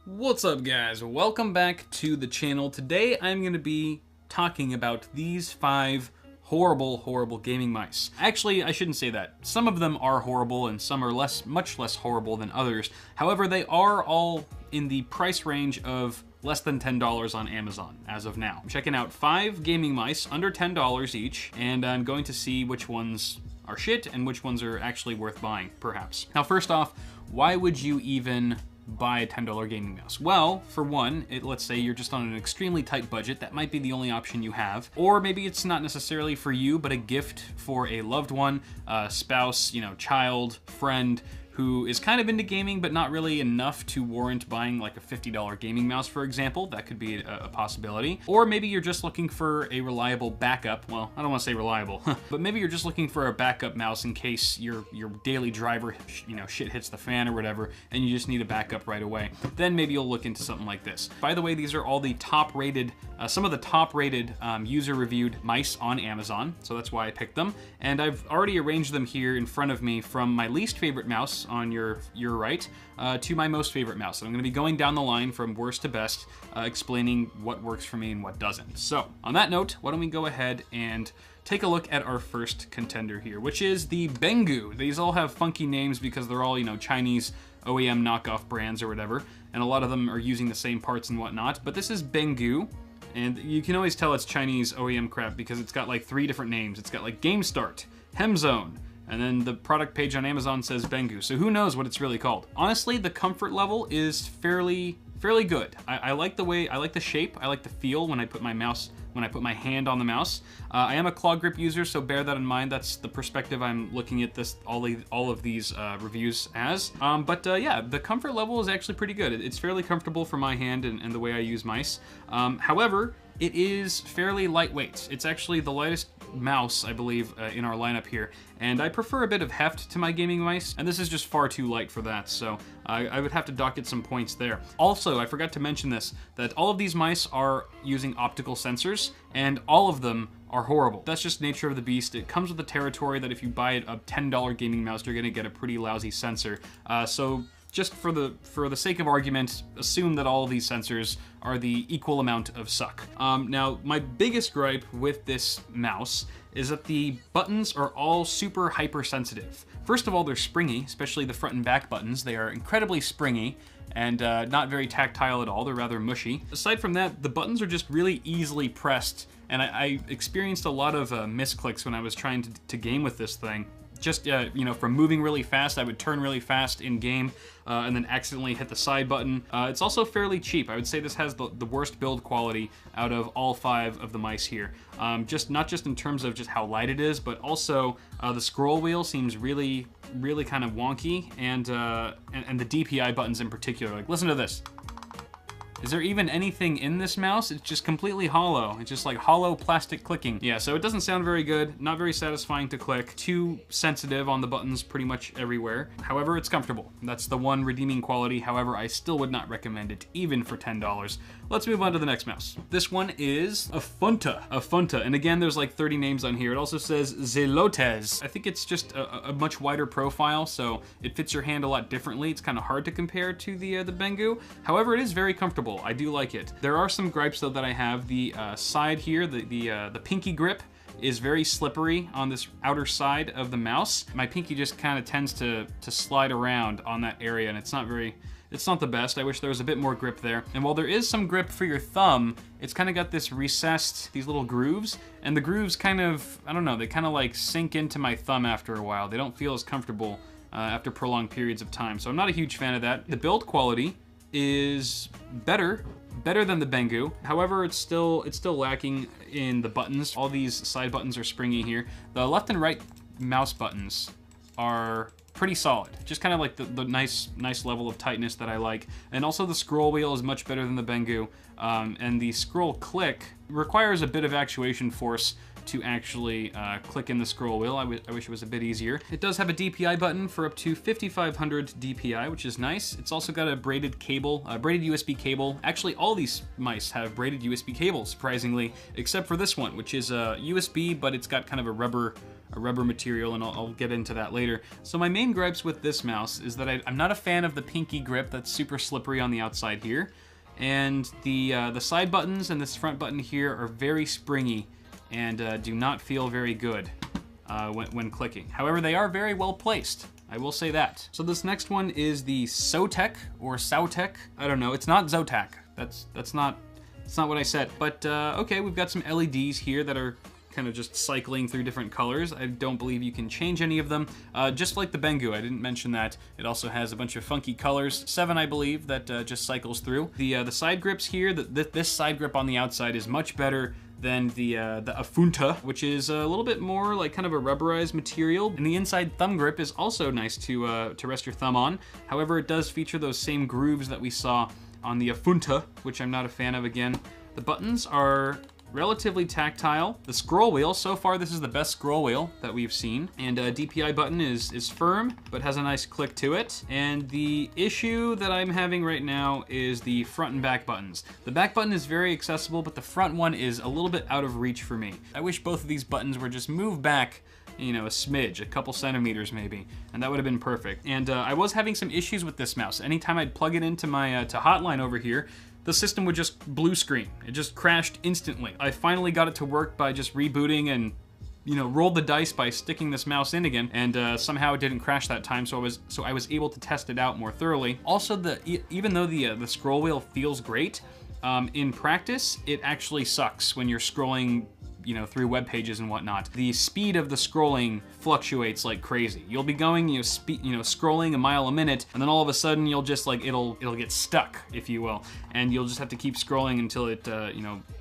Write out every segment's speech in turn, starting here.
What's up, guys? Welcome back to the channel. Today I'm going to be talking about these 5 horrible gaming mice. Actually, I shouldn't say that. Some of them are horrible and some are much less horrible than others. However, they are all in the price range of less than $10 on Amazon as of now. I'm checking out 5 gaming mice under $10 each, and I'm going to see which ones are shit and which ones are actually worth buying, perhaps. Now, first off, why would you even buy a $10 gaming mouse? Well, for one, let's say you're just on an extremely tight budget. That might be the only option you have. Or maybe it's not necessarily for you, but a gift for a loved one, a spouse, child, friend, who is kind of into gaming, but not really enough to warrant buying like a $50 gaming mouse, for example. That could be a possibility. Or maybe you're just looking for a reliable backup. Well, I don't want to say reliable, but maybe you're just looking for a backup mouse in case your daily driver, shit hits the fan or whatever, and you just need a backup right away. Then maybe you'll look into something like this. By the way, these are all the top-rated, some of the top-rated user-reviewed mice on Amazon, so that's why I picked them. And I've already arranged them here in front of me from my least favorite mouse on your right to my most favorite mouse. And I'm going to be going down the line from worst to best, explaining what works for me and what doesn't. So on that note, why don't we go ahead and take a look at our first contender here, which is the Bengoo. These all have funky names because they're all, Chinese OEM knockoff brands or whatever, and a lot of them are using the same parts and whatnot. But this is Bengoo, and you can always tell it's Chinese OEM crap because it's got like 3 different names. It's got like GameStart, Hemzone, and then the product page on Amazon says Bengoo, so who knows what it's really called. Honestly, the comfort level is fairly good. I like the shape, I like the feel when I put my hand on the mouse. I am a claw grip user, so bear that in mind. That's the perspective I'm looking at all of these reviews as. Yeah, the comfort level is actually pretty good. It's fairly comfortable for my hand and the way I use mice. However, it is fairly lightweight. It's actually the lightest mouse, I believe, in our lineup here, and I prefer a bit of heft to my gaming mice, and this is just far too light for that, so I would have to dock it some points there. Also, I forgot to mention this, that all of these mice are using optical sensors, and all of them are horrible. That's just nature of the beast. It comes with the territory that if you buy a $10 gaming mouse, you're gonna get a pretty lousy sensor. So just for the sake of argument, assume that all of these sensors are the equal amount of suck. Now, my biggest gripe with this mouse is that the buttons are all super hypersensitive. First of all, they're springy, especially the front and back buttons. They are incredibly springy and not very tactile at all. They're rather mushy. Aside from that, the buttons are just really easily pressed, and I experienced a lot of misclicks when I was trying to game with this thing. Just, from moving really fast, I would turn really fast in game and then accidentally hit the side button. It's also fairly cheap. I would say this has the worst build quality out of all 5 of the mice here. Not just in terms of just how light it is, but also the scroll wheel seems really kind of wonky, and the DPI buttons in particular. Like, listen to this. Is there even anything in this mouse? It's just completely hollow. It's just like hollow plastic clicking. Yeah, so it doesn't sound very good, not very satisfying to click, too sensitive on the buttons pretty much everywhere. However, it's comfortable. That's the one redeeming quality. However, I still would not recommend it, even for $10. Let's move on to the next mouse. This one is a Funta. And again, there's like 30 names on here. It also says Zelotes. I think it's just a much wider profile, so it fits your hand a lot differently. It's kind of hard to compare to the Bengoo. However, it is very comfortable. I do like it. There are some gripes though that I have. The side here, the pinky grip is very slippery on this outer side of the mouse. My pinky just kind of tends to slide around on that area, and it's not the best. I wish there was a bit more grip there. And while there is some grip for your thumb, it's kind of got this recessed, these little grooves, and the grooves kind of, I don't know, they kind of like sink into my thumb after a while. They don't feel as comfortable after prolonged periods of time. So I'm not a huge fan of that. The build quality is better than the Bengoo. However, it's still lacking in the buttons. All these side buttons are springy here. The left and right mouse buttons are pretty solid. Just kind of like the nice level of tightness that I like. And also the scroll wheel is much better than the Bengoo. And the scroll click requires a bit of actuation force to actually click in the scroll wheel. I wish it was a bit easier. It does have a DPI button for up to 5500 DPI, which is nice. It's also got a braided cable, a braided USB cable. Actually, all these mice have braided USB cables, surprisingly, except for this one, which is a USB, but it's got kind of a rubber rubber material, and I'll get into that later. So my main gripes with this mouse is that I'm not a fan of the pinky grip that's super slippery on the outside here. And the side buttons and this front button here are very springy and do not feel very good when clicking. However, they are very well placed. I will say that. So this next one is the Zotac or Zotac. I don't know. It's not Zotac. That's not what I said. But okay, we've got some LEDs here that are kind of just cycling through different colors. I don't believe you can change any of them. Just like the Bengu, I didn't mention that. It also has a bunch of funky colors, 7 I believe, that just cycles through. The side grips here, this side grip on the outside is much better than the Afunta, which is a little bit more like kind of a rubberized material. And the inside thumb grip is also nice to rest your thumb on. However, it does feature those same grooves that we saw on the Afunta, which I'm not a fan of again. The buttons are relatively tactile. The scroll wheel, so far this is the best scroll wheel that we've seen. And DPI button is firm, but has a nice click to it. And the issue that I'm having right now is the front and back buttons. The back button is very accessible, but the front one is a little bit out of reach for me. I wish both of these buttons were just moved back, you know, a smidge, a couple centimeters maybe, and that would have been perfect. And I was having some issues with this mouse. Anytime I'd plug it into my to Hotline over here, the system would just blue screen. It just crashed instantly. I finally got it to work by just rebooting and, you know, rolled the dice by sticking this mouse in again, and somehow it didn't crash that time, so I was able to test it out more thoroughly. Also, even though the scroll wheel feels great, in practice, it actually sucks when you're scrolling, you know, through web pages and whatnot. The speed of the scrolling fluctuates like crazy. You'll be going, scrolling a mile a minute, and then all of a sudden you'll just like, it'll get stuck, if you will, and you'll just have to keep scrolling until it,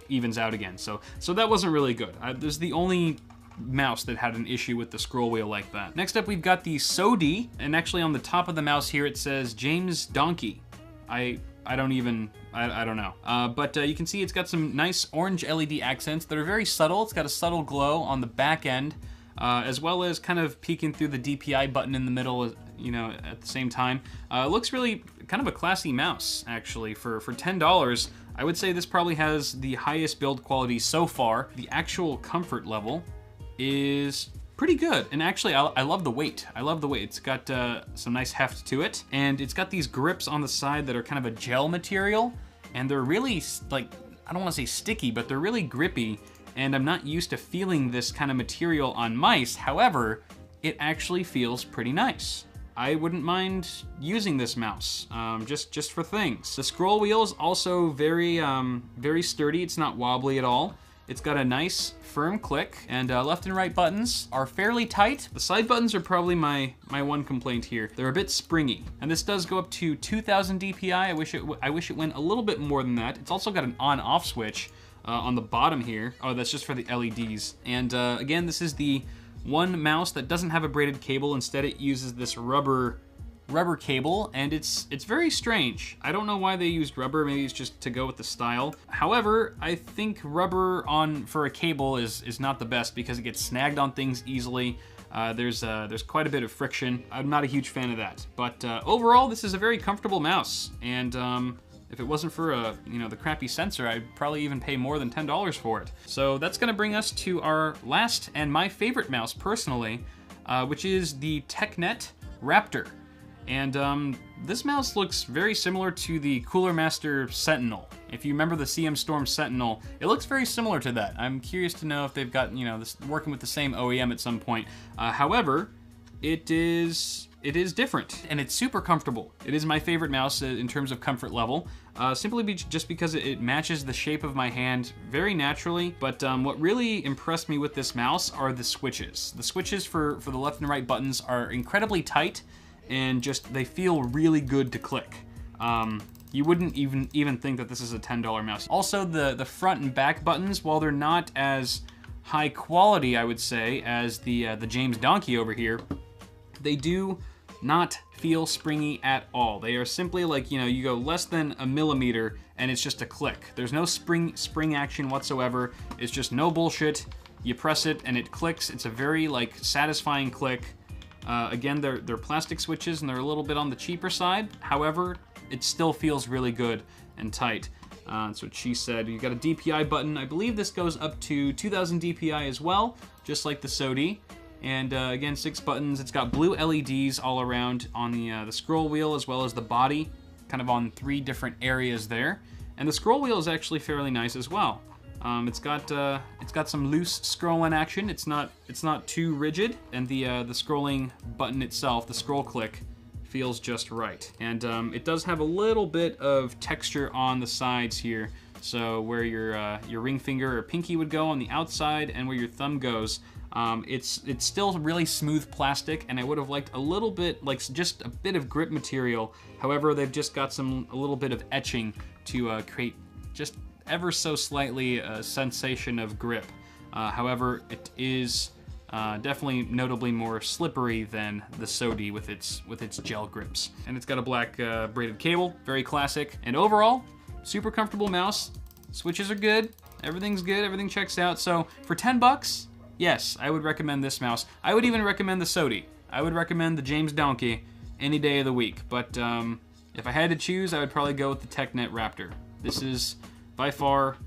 evens out again. So that wasn't really good. This is the only mouse that had an issue with the scroll wheel like that. Next up, we've got the Sodi, and actually on the top of the mouse here it says James Donkey. I don't know. But you can see it's got some nice orange LED accents that are very subtle. It's got a subtle glow on the back end, as well as kind of peeking through the DPI button in the middle, you know, at the same time. It looks really kind of a classy mouse, actually. For $10, I would say this probably has the highest build quality so far. The actual comfort level is pretty good, and actually I love the weight. I love the weight. It's got some nice heft to it, and it's got these grips on the side that are kind of a gel material, and they're really, like, I don't want to say sticky, but they're really grippy, and I'm not used to feeling this kind of material on mice. However, it actually feels pretty nice. I wouldn't mind using this mouse, just for things. The scroll wheel is also very sturdy. It's not wobbly at all. It's got a nice firm click, and left and right buttons are fairly tight. The side buttons are probably my one complaint here. They're a bit springy, and this does go up to 2000 DPI. I wish it went a little bit more than that. It's also got an on-off switch on the bottom here. Oh, that's just for the LEDs. And again, this is the one mouse that doesn't have a braided cable. Instead, it uses this rubber cable, and it's very strange. I don't know why they used rubber. Maybe it's just to go with the style. However, I think rubber for a cable is not the best because it gets snagged on things easily. There's quite a bit of friction. I'm not a huge fan of that. But overall, this is a very comfortable mouse, and if it wasn't for the crappy sensor, I'd probably even pay more than $10 for it. So that's gonna bring us to our last and my favorite mouse personally, which is the TechNet Raptor. And this mouse looks very similar to the Cooler Master Sentinel. If you remember the CM Storm Sentinel, it looks very similar to that. I'm curious to know if they've got, this working with the same OEM at some point. However, it is different, and it's super comfortable. It is my favorite mouse in terms of comfort level, just because it matches the shape of my hand very naturally. But what really impressed me with this mouse are the switches. The switches for the left and right buttons are incredibly tight, and they feel really good to click. You wouldn't even think that this is a $10 mouse. Also, the front and back buttons, while they're not as high quality, I would say, as the James Donkey over here, they do not feel springy at all. They are simply like, you go less than a millimeter and it's just a click. There's no spring action whatsoever. It's just no bullshit. You press it and it clicks. It's a very satisfying click. Again, they're plastic switches and they're a little bit on the cheaper side. However, it still feels really good and tight. That's what she said. You got a DPI button. I believe this goes up to 2000 DPI as well, just like the Sodi. And again, 6 buttons. It's got blue LEDs all around on the scroll wheel as well as the body, kind of on 3 different areas there. And the scroll wheel is actually fairly nice as well. It's got some loose scrolling action. It's not too rigid, and the scrolling button itself, the scroll click, feels just right. And it does have a little bit of texture on the sides here. So where your ring finger or pinky would go on the outside, and where your thumb goes, it's still really smooth plastic, and I would have liked a little bit, like just a bit of grip material. However, they've just got a little bit of etching to create just ever so slightly a sensation of grip. However, it is definitely notably more slippery than the SODI with its gel grips. And it's got a black braided cable, very classic. And overall, super comfortable mouse. Switches are good, everything's good, everything checks out. So for 10 bucks, yes, I would recommend this mouse. I would even recommend the SODI. I would recommend the James Donkey any day of the week. But if I had to choose, I would probably go with the TechNet Raptor. This is by far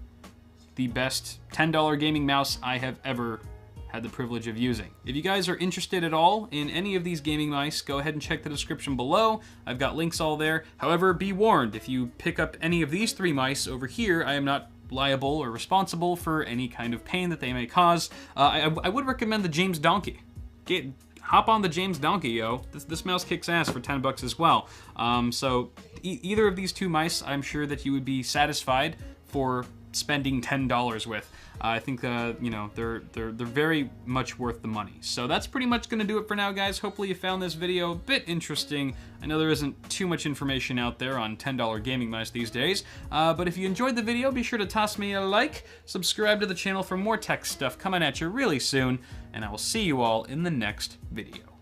the best $10 gaming mouse I have ever had the privilege of using. If you guys are interested at all in any of these gaming mice, go ahead and check the description below. I've got links all there. However, be warned, if you pick up any of these 3 mice over here, I am not liable or responsible for any kind of pain that they may cause. I would recommend the James Donkey. Hop on the James Donkey, yo. This mouse kicks ass for 10 bucks as well. So either of these 2 mice, I'm sure that you would be satisfied for spending $10 with. I think you know, they're very much worth the money. So that's pretty much gonna do it for now, guys. Hopefully you found this video a bit interesting. I know there isn't too much information out there on $10 gaming mice these days, but if you enjoyed the video, be sure to toss me a like, subscribe to the channel for more tech stuff coming at you really soon, and I will see you all in the next video.